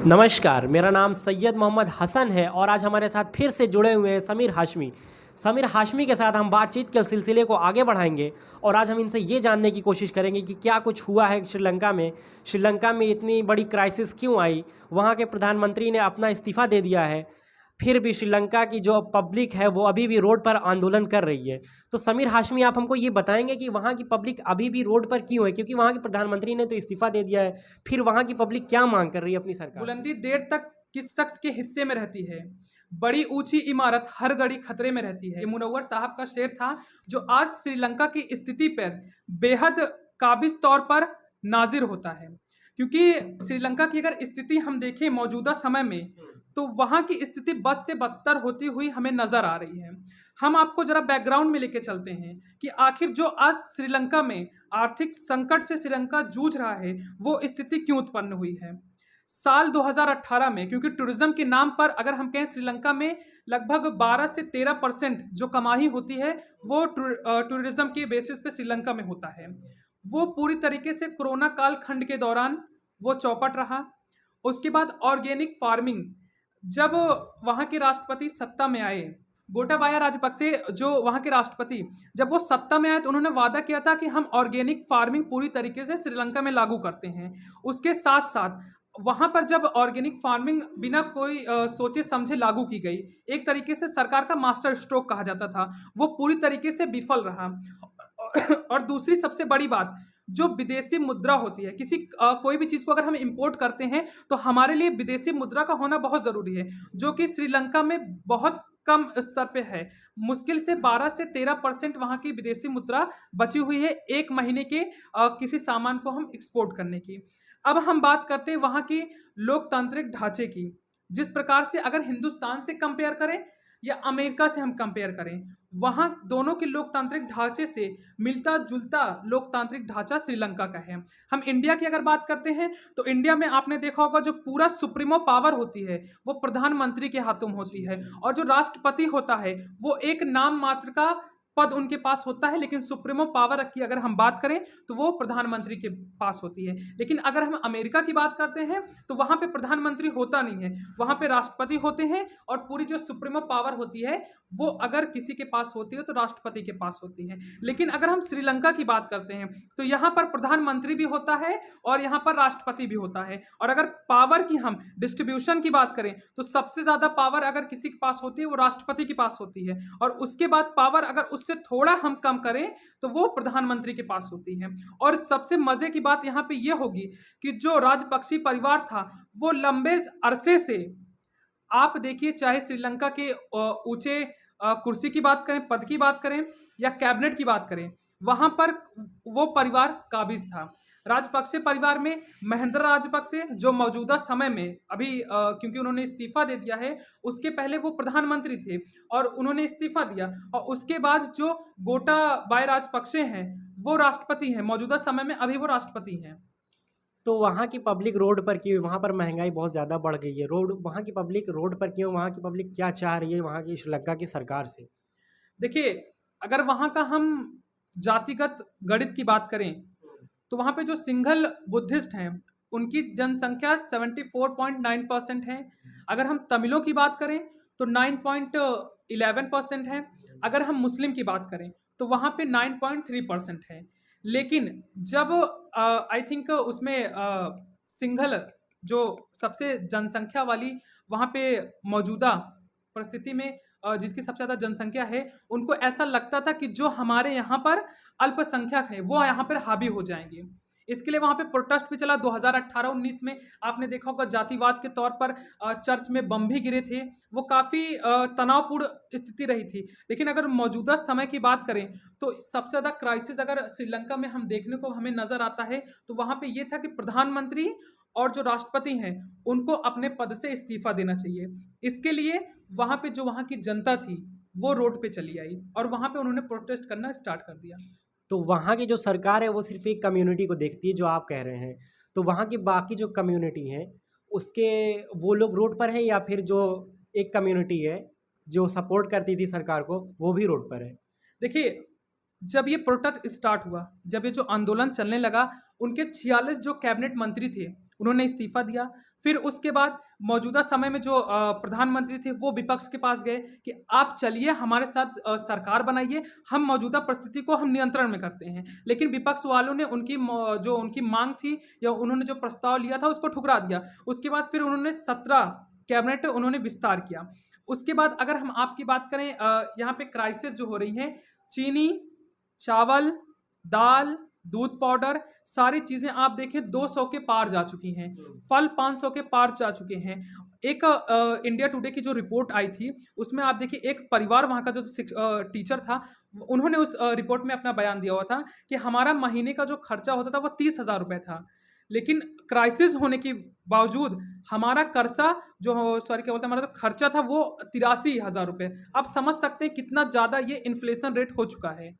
नमस्कार, मेरा नाम सैयद मोहम्मद हसन है और आज हमारे साथ फिर से जुड़े हुए हैं समीर हाशमी। समीर हाशमी के साथ हम बातचीत के सिलसिले को आगे बढ़ाएंगे और आज हम इनसे ये जानने की कोशिश करेंगे कि क्या कुछ हुआ है श्रीलंका में। श्रीलंका में इतनी बड़ी क्राइसिस क्यों आई, वहाँ के प्रधानमंत्री ने अपना इस्तीफ़ा दे दिया है, फिर भी श्रीलंका की जो पब्लिक है वो अभी भी रोड पर आंदोलन कर रही है। तो समीर हाशमी, आप हमको ये बताएंगे कि वहाँ की पब्लिक अभी भी रोड पर क्यों है? क्योंकि वहाँ के प्रधानमंत्री ने तो इस्तीफ़ा दे दिया है, फिर वहाँ की पब्लिक क्या मांग कर रही है अपनी सरकार से? बुलंदी देर तक किस शख्स के हिस्से में रहती है। बड़ी ऊंची इमारत हर घड़ी खतरे में रहती है। ये मुनव्वर साहब का शेर था जो आज श्रीलंका की स्थिति पर बेहद काबिज तौर पर नाजिर होता है। क्योंकि श्रीलंका की अगर स्थिति हम देखें मौजूदा समय में, तो वहाँ की स्थिति बद से बदतर होती हुई हमें नजर आ रही है। हम आपको जरा बैकग्राउंड में लेके चलते हैं कि आखिर जो आज श्रीलंका में आर्थिक संकट से श्रीलंका जूझ रहा है, वो स्थिति क्यों उत्पन्न हुई है। साल 2018 में, क्योंकि टूरिज्म के नाम पर अगर हम कहें श्रीलंका में लगभग 12 से 13% जो कमाई होती है वो टूरिज्म के बेसिस पे श्रीलंका में होता है। वो पूरी तरीके से कोरोना काल खंड के दौरान वो चौपट रहा। उसके बाद ऑर्गेनिक फार्मिंग, जब वहाँ के राष्ट्रपति सत्ता में आए, गोटाबाया राजपक्षे जो वहाँ के राष्ट्रपति, जब वो सत्ता में आए तो उन्होंने वादा किया था कि हम ऑर्गेनिक फार्मिंग पूरी तरीके से श्रीलंका में लागू करते हैं। उसके साथ साथ वहाँ पर जब ऑर्गेनिक फार्मिंग बिना कोई सोचे समझे लागू की गई, एक तरीके से सरकार का मास्टर स्ट्रोक कहा जाता था, वो पूरी तरीके से विफल रहा। और दूसरी सबसे बड़ी बात, जो विदेशी मुद्रा होती है, कोई भी चीज़ को अगर हम इंपोर्ट करते हैं तो हमारे लिए विदेशी मुद्रा का होना बहुत ज़रूरी है, जो कि श्रीलंका में बहुत कम स्तर पे है। मुश्किल से 12 से 13% वहाँ की विदेशी मुद्रा बची हुई है एक महीने के किसी सामान को हम एक्सपोर्ट करने की। अब हम बात करते हैं वहाँ की लोकतांत्रिक ढांचे की। जिस प्रकार से अगर हिंदुस्तान से कंपेयर करें या अमेरिका से हम कंपेयर करें, वहाँ दोनों के लोकतांत्रिक ढांचे से मिलता जुलता लोकतांत्रिक ढांचा श्रीलंका का है। हम इंडिया की अगर बात करते हैं तो इंडिया में आपने देखा होगा जो पूरा सुप्रीमो पावर होती है वो प्रधानमंत्री के हाथों में होती है, और जो राष्ट्रपति होता है वो एक नाम मात्र का पद उनके पास होता है, लेकिन सुप्रीमो पावर की अगर हम बात करें तो वो प्रधानमंत्री के पास होती है। लेकिन अगर हम अमेरिका की बात करते हैं तो वहाँ पे प्रधानमंत्री होता नहीं है, वहाँ पे राष्ट्रपति होते हैं, और पूरी जो सुप्रीमो पावर होती है वो अगर किसी के पास होती है तो राष्ट्रपति के पास होती है। लेकिन अगर हम श्रीलंका की बात करते हैं तो यहाँ पर प्रधानमंत्री भी होता है और यहाँ पर राष्ट्रपति भी होता है। और अगर पावर की हम डिस्ट्रीब्यूशन की बात करें तो सबसे ज्यादा पावर अगर किसी के पास होती है वो राष्ट्रपति के पास होती है, और उसके बाद पावर अगर उससे थोड़ा हम कम करें तो वो प्रधानमंत्री के पास होती है। और सबसे मजे की बात यहाँ पे ये होगी कि जो राजपक्षी परिवार था वो लंबे अरसे से, आप देखिए, चाहे श्रीलंका के ऊंचे कुर्सी की बात करें, पद की बात करें या कैबिनेट की बात करें, वहां पर वो परिवार काबिज था। राजपक्षे परिवार में महेंद्र राजपक्षे जो मौजूदा समय में अभी क्योंकि उन्होंने इस्तीफा दे दिया है, उसके पहले वो प्रधानमंत्री थे और उन्होंने इस्तीफा दिया, और उसके बाद जो गोटाबाया राजपक्षे हैं वो राष्ट्रपति हैं, मौजूदा समय में अभी वो राष्ट्रपति हैं। तो वहाँ की पब्लिक रोड पर क्यों? वहाँ पर महंगाई बहुत ज़्यादा बढ़ गई है। वहाँ की पब्लिक रोड पर क्यों? वहाँ की पब्लिक क्या चाह रही है वहाँ की श्रीलंका की सरकार से? देखिए, अगर वहाँ का हम जातिगत गणित की बात करें तो वहाँ पे जो सिंगल बुद्धिस्ट हैं उनकी जनसंख्या 74.9% है। अगर हम तमिलों की बात करें तो 9.11% है। अगर हम मुस्लिम की बात करें तो वहाँ पे 9.3% है। लेकिन जब आई थिंक उसमें सिंगल जो सबसे जनसंख्या वाली वहाँ पे मौजूदा परिस्थिति में जिसकी सबसे ज़्यादा जनसंख्या है, उनको ऐसा लगता था कि जो हमारे यहाँ पर अल्पसंख्यक है वो यहाँ पर हावी हो जाएंगे। इसके लिए वहाँ पे प्रोटेस्ट भी चला 2018-19 में। आपने देखा होगा जातिवाद के तौर पर चर्च में बम भी गिरे थे। वो काफ़ी तनावपूर्ण स्थिति रही थी। लेकिन अगर मौजूदा समय की बात करें तो सबसे ज़्यादा क्राइसिस अगर श्रीलंका में हम देखने को हमें नज़र आता है तो वहाँ पे ये था कि प्रधानमंत्री और जो राष्ट्रपति हैं उनको अपने पद से इस्तीफा देना चाहिए। इसके लिए वहाँ पे जो वहाँ की जनता थी वो रोड पे चली आई और वहाँ पे उन्होंने प्रोटेस्ट करना स्टार्ट कर दिया। तो वहाँ की जो सरकार है वो सिर्फ एक कम्युनिटी को देखती है, जो आप कह रहे हैं। तो वहाँ की बाकी जो कम्युनिटी है उसके वो लोग रोड पर है, या फिर जो एक कम्युनिटी है जो सपोर्ट करती थी सरकार को वो भी रोड पर है? देखिए, जब ये प्रोटेस्ट स्टार्ट हुआ, जब ये जो आंदोलन चलने लगा, उनके 46 जो कैबिनेट मंत्री थे उन्होंने इस्तीफा दिया। फिर उसके बाद मौजूदा समय में जो प्रधानमंत्री थे वो विपक्ष के पास गए कि आप चलिए हमारे साथ सरकार बनाइए, हम मौजूदा परिस्थिति को हम नियंत्रण में करते हैं। लेकिन विपक्ष वालों ने जो उनकी मांग थी या उन्होंने जो प्रस्ताव लिया था उसको ठुकरा दिया। उसके बाद फिर उन्होंने 17 कैबिनेट उन्होंने विस्तार किया। उसके बाद अगर हम आपकी बात करें यहाँ पे क्राइसिस जो हो रही हैं, चीनी, चावल, दाल, दूध पाउडर, सारी चीज़ें आप देखें 200 के पार जा चुकी हैं। फल 500 के पार जा चुके हैं। एक इंडिया टुडे की जो रिपोर्ट आई थी उसमें आप देखिए एक परिवार वहाँ का जो टीचर था उन्होंने उस रिपोर्ट में अपना बयान दिया हुआ था कि हमारा महीने का जो खर्चा होता था वो 30,000 रुपये था। लेकिन क्राइसिस होने के बावजूद हमारा कर्जा जो सॉरी क्या बोलते हैं हमारा जो खर्चा था वो 83,000 रुपये। आप समझ सकते हैं कितना ज़्यादा ये इन्फ्लेशन रेट हो चुका है।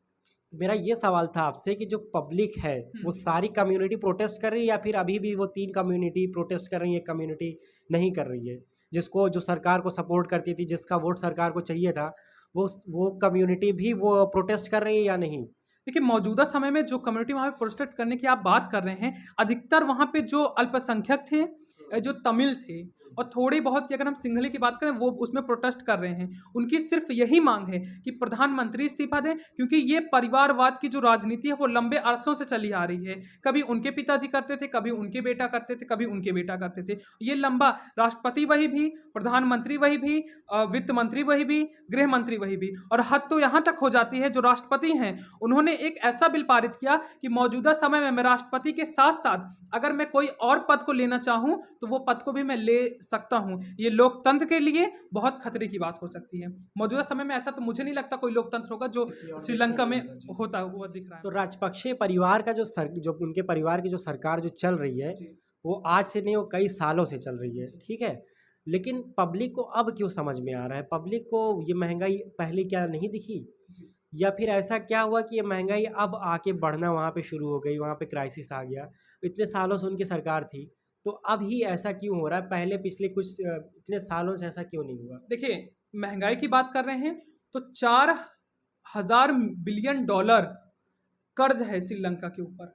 तो मेरा ये सवाल था आपसे कि जो पब्लिक है वो सारी कम्युनिटी प्रोटेस्ट कर रही है या फिर अभी भी वो 3 कम्युनिटी प्रोटेस्ट कर रही है, कम्युनिटी नहीं कर रही है? जिसको जो सरकार को सपोर्ट करती थी, जिसका वोट सरकार को चाहिए था, वो कम्युनिटी भी वो प्रोटेस्ट कर रही है या नहीं? देखिए मौजूदा समय में जो कम्युनिटी वहाँ पे प्रोटेस्ट करने की आप बात कर रहे हैं, अधिकतर वहाँ पे जो अल्पसंख्यक थे, जो तमिल थे और थोड़ी बहुत की अगर हम सिंघली की बात करें वो उसमें प्रोटेस्ट कर रहे हैं। उनकी सिर्फ यही मांग है कि प्रधानमंत्री इस्तीफा दें, क्योंकि ये परिवारवाद की जो राजनीति है वो लंबे अरसों से चली आ रही है। कभी उनके पिताजी करते थे, कभी उनके बेटा करते थे, कभी उनके बेटा करते थे। ये लंबा राष्ट्रपति वही भी, प्रधानमंत्री वही भी, वित्त मंत्री वही भी, गृह मंत्री वही भी, और हद तो यहाँ तक हो जाती है जो राष्ट्रपति हैं उन्होंने एक ऐसा बिल पारित किया कि मौजूदा समय में मैं राष्ट्रपति के साथ साथ अगर मैं कोई और पद को लेना चाहूँ तो वो पद को भी मैं ले सकता हूँ। ये लोकतंत्र के लिए बहुत खतरे की बात हो सकती है। मौजूदा समय में ऐसा तो मुझे नहीं लगता कोई लोकतंत्र होगा जो श्रीलंका में होता हुआ दिख रहा है। तो राजपक्षे परिवार का जो उनके परिवार की जो सरकार जो चल रही है वो आज से नहीं, वो कई सालों से चल रही है, ठीक है। लेकिन पब्लिक को अब क्यों समझ में आ रहा है? पब्लिक को ये महंगाई पहले क्या नहीं दिखी, या फिर ऐसा क्या हुआ कि ये महंगाई अब आके बढ़ना वहाँ पे शुरू हो गई, वहाँ पे क्राइसिस आ गया? इतने सालों से उनकी सरकार थी, तो अब ही ऐसा क्यों हो रहा है? पहले पिछले कुछ इतने सालों से ऐसा क्यों नहीं हुआ? देखिए महंगाई की बात कर रहे हैं तो 4,000 बिलियन डॉलर कर्ज है श्रीलंका के ऊपर।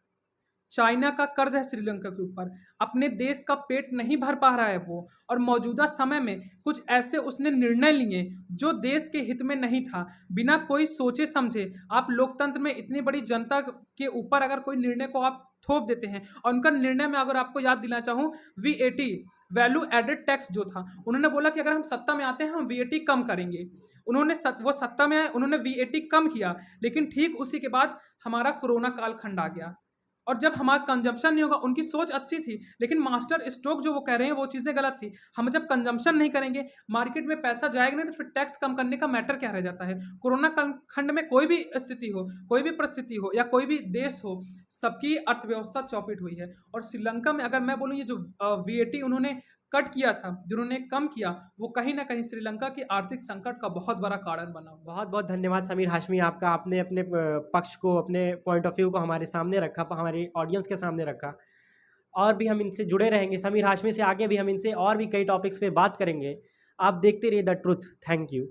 चाइना का कर्ज है श्रीलंका के ऊपर। अपने देश का पेट नहीं भर पा रहा है वो, और मौजूदा समय में कुछ ऐसे उसने निर्णय लिए जो देश के हित में नहीं था। बिना कोई सोचे समझे आप लोकतंत्र में इतनी बड़ी जनता के ऊपर अगर कोई निर्णय को आप थोप देते हैं, और उनका निर्णय में अगर आपको याद दिलाना चाहूँ, VAT वैल्यू एडेड टैक्स जो था, उन्होंने बोला कि अगर हम सत्ता में आते हैं हम VAT कम करेंगे। उन्होंने वो सत्ता में आए, उन्होंने VAT कम किया, लेकिन ठीक उसी के बाद हमारा कोरोना कालखंड आ गया। और जब हमारा कंजम्पशन नहीं होगा, उनकी सोच अच्छी थी लेकिन मास्टर स्ट्रोक जो वो कह रहे हैं वो चीज़ें गलत थी। हम जब कंजम्पशन नहीं करेंगे, मार्केट में पैसा जाएगा नहीं, तो फिर टैक्स कम करने का मैटर क्या रह जाता है? कोरोना कालखंड में कोई भी स्थिति हो, कोई भी परिस्थिति हो या कोई भी देश हो, सबकी अर्थव्यवस्था चौपट हुई है। और श्रीलंका में अगर मैं बोलूँ ये जो VAT उन्होंने कट किया था, जिन्होंने कम किया, वो कहीं ना कहीं श्रीलंका की आर्थिक संकट का बहुत बड़ा कारण बना। बहुत बहुत धन्यवाद समीर हाशमी, आपका। आपने अपने पक्ष को, अपने पॉइंट ऑफ व्यू को हमारे सामने रखा, हमारी ऑडियंस के सामने रखा। और भी हम इनसे जुड़े रहेंगे, समीर हाशमी से आगे भी हम इनसे और भी कई टॉपिक्स पे बात करेंगे। आप देखते रहिए द ट्रुथ। Thank you.